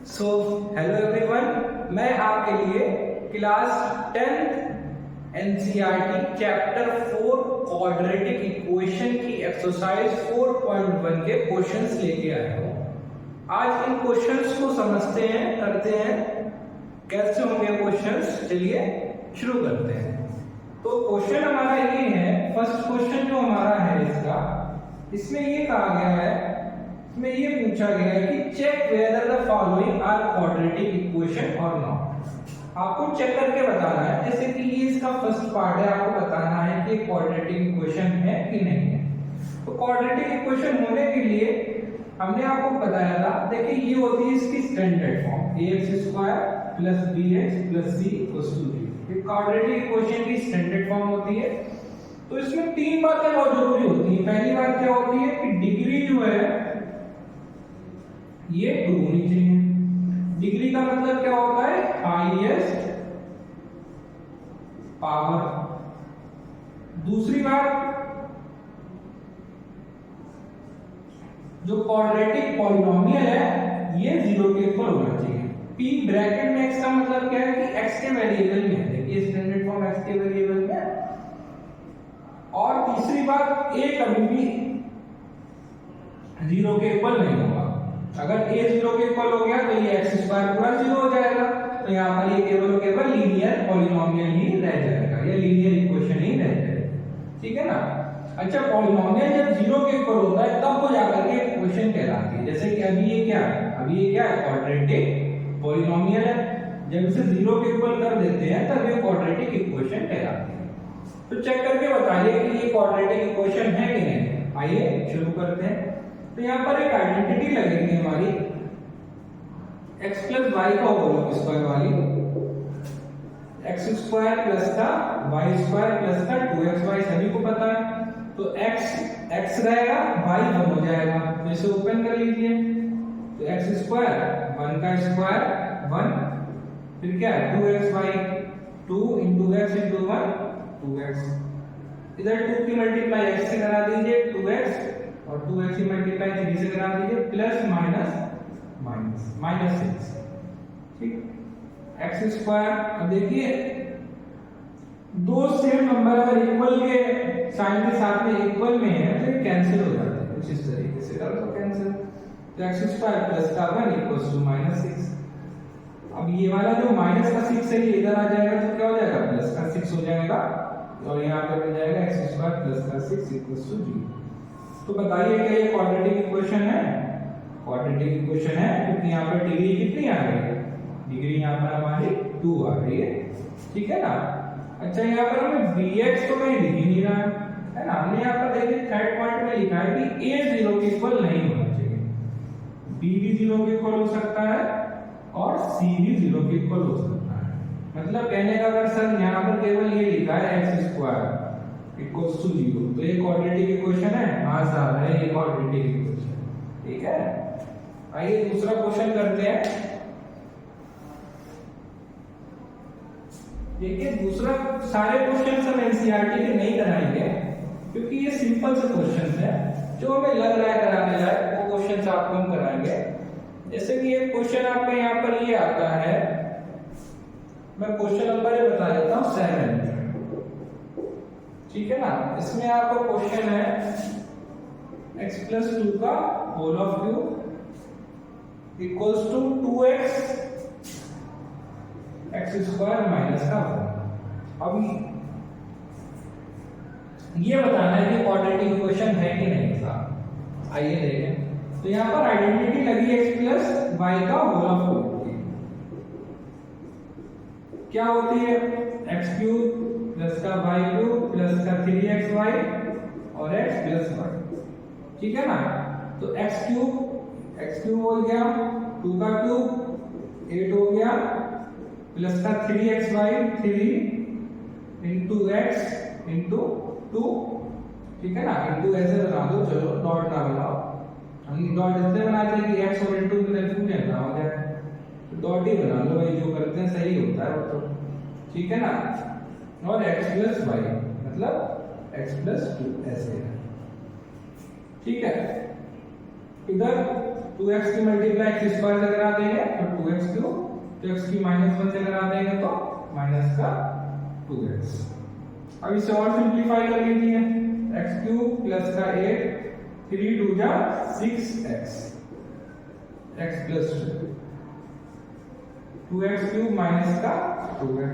So hello everyone, मैं आपके लिए class 10th NCERT chapter 4 quadratic equation की एक्सरसाइज 4.1 के क्वेश्चंस लेके आया हूँ। आज इन क्वेश्चंस को समझते हैं, करते हैं कैसे होंगे क्वेश्चंस। चलिए शुरू करते हैं। तो क्वेश्चन हमारा ये है, फर्स्ट क्वेश्चन जो हमारा है इसमें ये कहा गया है, इसमें ये पूछा गया है कि check whether the following are quadratic equation और नॉट। आपको चेक करके बताना है, जैसे कि ये इसका फर्स्ट पार्ट है, आपको बताना है कि क्वाड्रेटिक इक्वेशन है कि नहीं है। तो क्वाड्रेटिक इक्वेशन होने के लिए हमने आपको बताया था, देखिए ये होती है इसकी standard form ax² + bx + c = 0। ये क्वाड्रेटिक इक्वेशन की स्टैंडर्ड फॉर्म होती है। तो इसमें तीन बातें बहुत जरूरी होती है। पहली बात क्या होती है कि डिग्री जो है ये 2 होनी चाहिए। डिग्री का मतलब क्या होता है? Highest power. दूसरी बात, जो क्वाड्रेटिक पॉलिनोमियल है ये 0 के इक्वल होना चाहिए। p ब्रैकेट में x का मतलब क्या है कि x के वेरिएबल में है। देखिए स्टैंडर्ड फॉर्म x के वेरिएबल में है। और तीसरी बात, a कभी भी 0 के इक्वल नहीं होगा। अगर a 0 के इक्वल हो गया तो ये x² पूरा 0 हो जाएगा। तो यहाँ पर ये केवल लीनियर पॉलिनोमियल ही रह जाएगा, या लीनियर इक्वेशन ही रह जाएगा। ठीक है ना। अच्छा, पॉलिनोमियल जब 0 के इक्वल होता है तब वो जाकर के इक्वेशन कहलाती है। जैसे कि अभी ये क्या है? क्वाड्रेटिक पॉलिनोमियल है। जब इसे 0 के इक्वल कर देते हैं तब ये क्वाड्रेटिक इक्वेशन कहलाती है। तो चेक करके बताइए कि ये क्वाड्रेटिक इक्वेशन है कि नहीं। आइए शुरू करते हैं। तो यहाँ पर एक आइडेंटिटी लगेगी हमारी, x + y का होल स्क्वायर वाली, x² + का y² + का 2xy सभी को पता है। तो x रहेगा, y 1 हो जाएगा। तो इसे ओपन कर लीजिए। तो x² 1 का स्क्वायर 1, फिर क्या है 2xy, 2 × x × 1 2x। इधर 2 की मल्टीप्लाई x से करा दीजिए 2x, और 2x की मल्टीप्लाई 3 से करा दीजिए, प्लस माइनस 6। ठीक, x²। अब देखिए दो सेम नंबर अगर इक्वल के साइन के साथ में इक्वल में है तो ये कैंसिल हो जाते हैं। कुछ इस तरीके से कर दो कैंसिल। तो x² + का 1 = -6। अब ये वाला जो -6 है ये इधर आ जाएगा तो क्या हो जाएगा? +6 हो जाएगा। और यहाँ पे बन जाएगा x² + का 6 = 0। तो बताइए क्या ये क्वाड्रेटिक इक्वेशन है? क्वाड्रेटिक इक्वेशन है, क्योंकि यहाँ पर डिग्री कितनी आ रही है? डिग्री यहाँ पर हमारी 2 आ रही है। ठीक है ना। अच्छा, यहाँ पर हमें bx तो कहीं दिख ही नहीं रहा है ना। हमने यहाँ पर देखिए थर्ड पॉइंट में लिखा है कि a 0 के इक्वल नहीं होना चाहिए, b भी 0 के इक्वल हो सकता है और c भी 0 के इक्वल हो सकता है। मतलब कहने का अगर सर यहाँ पर केवल ये लिखा है x² = 0, तो ये क्वाड्रेटिक इक्वेशन है? हाँ साहब है, ये क्वाड्रेटिक इक्वेशन। ठीक है। आइए दूसरा क्वेश्चन करते हैं। देखिए दूसरा, सारे क्वेश्चन हम एनसीईआरटी के नहीं कराएंगे क्योंकि ये सिंपल से क्वेश्चन है। जो हमें लग रहा है कराने लायक वो क्वेश्चन आपको हम कराएंगे। जैसे कि ये क्वेश्चन आपका यहाँ पर ये आता है, मैं क्वेश्चन नंबर ये बता देता हूँ 7। ठीक है ना। इसमें आपका क्वेश्चन है x + 2 का होल क्यूब = 2x x² - का 1। अब ये बताना है कि क्वाड्रेटिक इक्वेशन है कि नहीं साहब। आइए देखें। तो यहाँ पर आइडेंटिटी लगी x + y का होल क्यूब। क्या होती है? x³ + का y³ + का 3xy और x + y। ठीक है ना। तो x³ हो गया, 2 का क्यूब 8 हो गया, प्लस का 3xy 3 × x × 2। ठीक है ना। इंटू ऐसे बना दो, चलो डॉट ना बनाओ। हम डॉट इसलिए बनाते हैं कि x और इंटू में कंफ्यूजन ना हो जाए, तो डॉट ही बना लो भाई, जो करते हैं सही होता है वो तो। ठीक है ना। और x + y मतलब x + 2 ऐसे है। ठीक है। इधर 2x की मल्टीप्लाई x स्क्वायर से करा देंगे तो 2x क्यूब, तो x की -1 से करा देंगे तो माइनस का 2x। अब इसे और सिंपलीफाई कर लीजिए, x क्यूब प्लस का 8, 3 2 जा 6x, x plus 2x cube minus का 2x,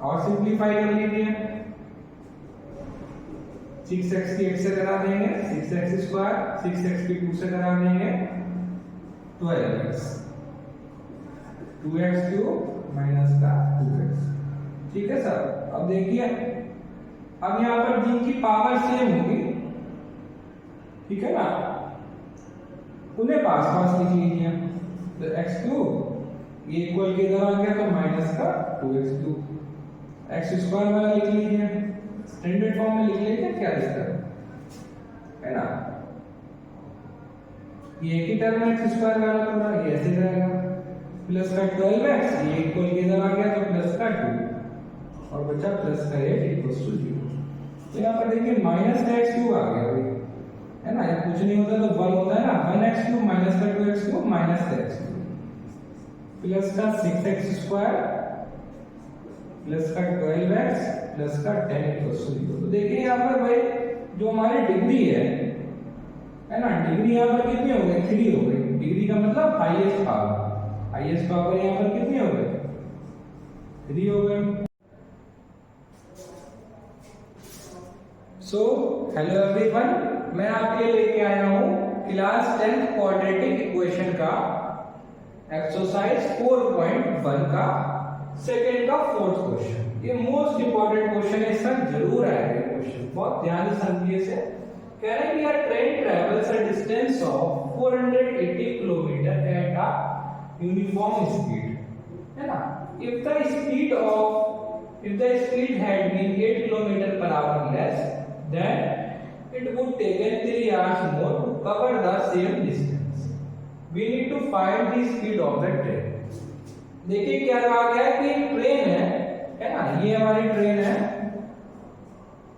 और सिंपलीफाई कर लीजिए, 6x की 8 से करा देंगे 6x स्क्वायर, 6x की 2 से करा देंगे 12x, 2x क्यूब माइनस का 2x। ठीक है सर। अब देखिए, अब यहाँ पर जिनकी पावर सेम होगी, ठीक है ना, उन्हें पास पास लिख लीजिए, तो x क्यूब ये इक्वल के इधर आ गया तो माइनस का 2x क्यूब, x स्क्वायर वाला लिख लीजिए, स्टैंडर्ड फॉर्म में लिख लीजिए, क्या दिक्कत है ना, ये एक ही टर्म है x स्क्वायर वाला पूरा, ये ऐसे रहेगा, प्लस का 12x, ये इक्वल के इधर आ गया तो प्लस का 2 और बचा प्लस का 8 इक्वल्स टू 0। तो यहाँ पर देखिए माइनस का x क्यूब आ गया भाई, है ना, ये कुछ नहीं होता तो 1 होता है ना, 1x क्यूब माइनस का 2x क्यूब माइनस का x क्यूब, प्लस का 6x स्क्वायर प्लस का 12x प्लस का 10 इक्वल्स टू 0। तो देखिए यहाँ पर भाई जो हमारी डिग्री है ना, डिग्री यहाँ पर कितनी हो गई, 3 हो गई। डिग्री का मतलब हाईएस्ट पावर यहाँ पर कितनी हो गई, 3 हो गई। सो हेलो एवरीवन, मैं आपके लिए लेके आया हूँ क्लास 10 क्वाड्रेटिक इक्वेशन का एक्सरसाइज 4.1 का सेकेंड का फोर्थ क्वेश्चन। ये मोस्ट इंपॉर्टेंट क्वेश्चन है सर, जरूर आएगा ये क्वेश्चन, बहुत ध्यान से समझिए से। कह रहे हैं कि यार train travels a distance of 480 kilometre at a uniform speed, है ना। If the speed had been 8 kilometre per hour less, then it would taken 3 hours more to cover the same distance. We need to find the speed of the train. देखिए क्या कहा गया है कि train है ना, ये हमारी ट्रेन है,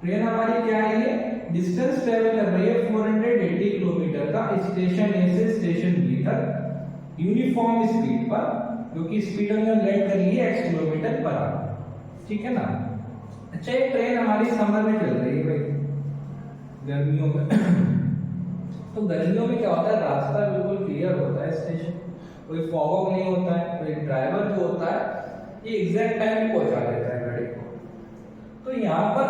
ट्रेन हमारी क्या है, ये डिस्टेंस ट्रेवल कर रही है 480 किलोमीटर का स्टेशन ए से स्टेशन बी तक यूनिफॉर्म स्पीड पर, क्योंकि स्पीड हमने लेट कर ली है x किलोमीटर पर आवर, ठीक है ना। अच्छा, ये ट्रेन हमारी समर में चल रही है भाई, गर्मियों में तो गर्मियों में क्या होता है, रास्ता बिल्कुल क्लियर होता है, स्टेशन कोई फॉग नहीं होता है, तो ड्राइवर जो होता है ये एग्जैक्ट टाइम पे पहुंचा देता है गाड़ी को। तो यहाँ पर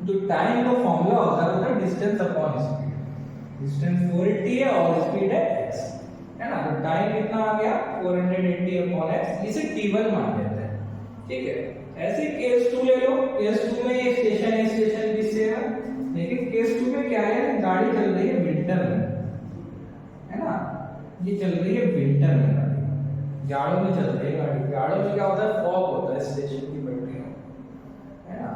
जो टाइम का फॉर्मूला होता है डिस्टेंस अपॉन स्पीड, डिस्टेंस 480 है और स्पीड है x, है ना। तो टाइम कितना आ गया 480 अपॉन x, इसे t1 मान लेते हैं, ठीक है। ऐसे केस 2 ले लो, केस 2 में ये स्टेशन है, स्टेशन बी से है, लेकिन केस 2 में क्या है, गाड़ी चल रही है विंटर में, है ना, ये चल रही है विंटर में गाड़ी, जाड़ों में चल रही है गाड़ी। जाड़ों में क्या होता है, फॉग होता है स्टेशन की बैटरियों, है ना,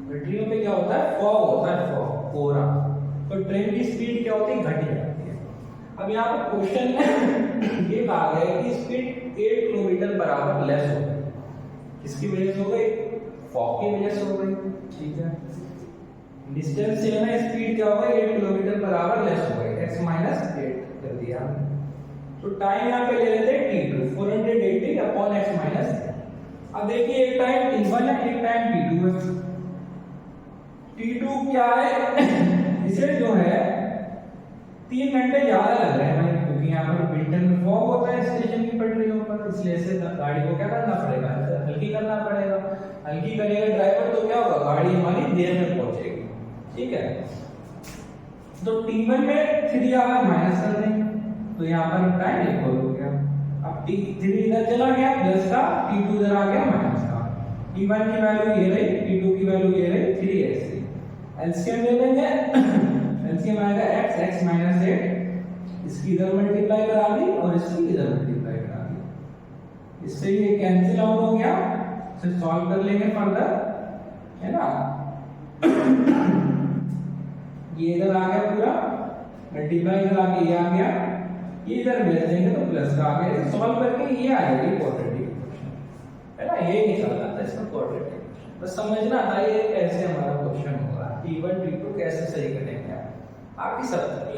बैटरियों में क्या होता है, फॉग होता है, फॉग कोहरा, तो ट्रेन की स्पीड क्या होती है, घट जाती है। अब यहाँ पर क्वेश्चन में ये कहा गया है कि speed 8 kilometre per hour less हो गई, किसकी वजह से हो गई, फॉग की वजह से हो गई, ठीक है। डिस्टेंस सेम है, स्पीड क्या होगा 8 किलोमीटर पर आवर लेस हो गई, x माइनस 8 कर दिया। तो टाइम यहाँ पे ले लेते हैं t2, 480 अपॉन x माइनस 8। अब देखिए एक टाइम t1 है, एक टाइम t2 है। t2 क्या है इसे जो है 3 घंटे ज्यादा लग रहे हैं भाई, क्योंकि यहाँ पर विंटर में फॉग होता है स्टेशन की पटरियों पर, इसलिए से गाड़ी को क्या करना पड़ेगा, हल्की करना पड़ेगा। हल्की करेगा ड्राइवर तो क्या होगा, गाड़ी हमारी देर में पहुंचेगी, ठीक है। तो t1 में 3 आवर माइनस कर देंगे, तो यहाँ पर टाइम इक्वल हो गया। अब t3 इधर चला गया प्लस का, t2 इधर आ गया माइनस का, t1 की वैल्यू ये रही, t2 की वैल्यू ये रही, 3 ऐसे एलसीएम ले लेंगे। एलसीएम आएगा x माइनस 8, इसकी इधर मल्टीप्लाई करा दी और इसकी इधर मल्टीप्लाई करा दी, इससे ये कैंसिल आउट हो गया, इसे सॉल्व कर लेंगे फर्दर, है ना। ये इधर आ गया पूरा मल्टीप्लाई इधर आके ये आ गया, ये इधर भेज देंगे तो प्लस का आ गया, सॉल्व करके ये आएगी क्वाड्रेटिक इक्वेशन, है ना। ये निकल आता है इसका क्वाड्रेटिक इक्वेशन, बस समझना था ये कैसे हमारा क्वेश्चन होगा, t1 t2 कैसे सही करेंगे। बाकी सब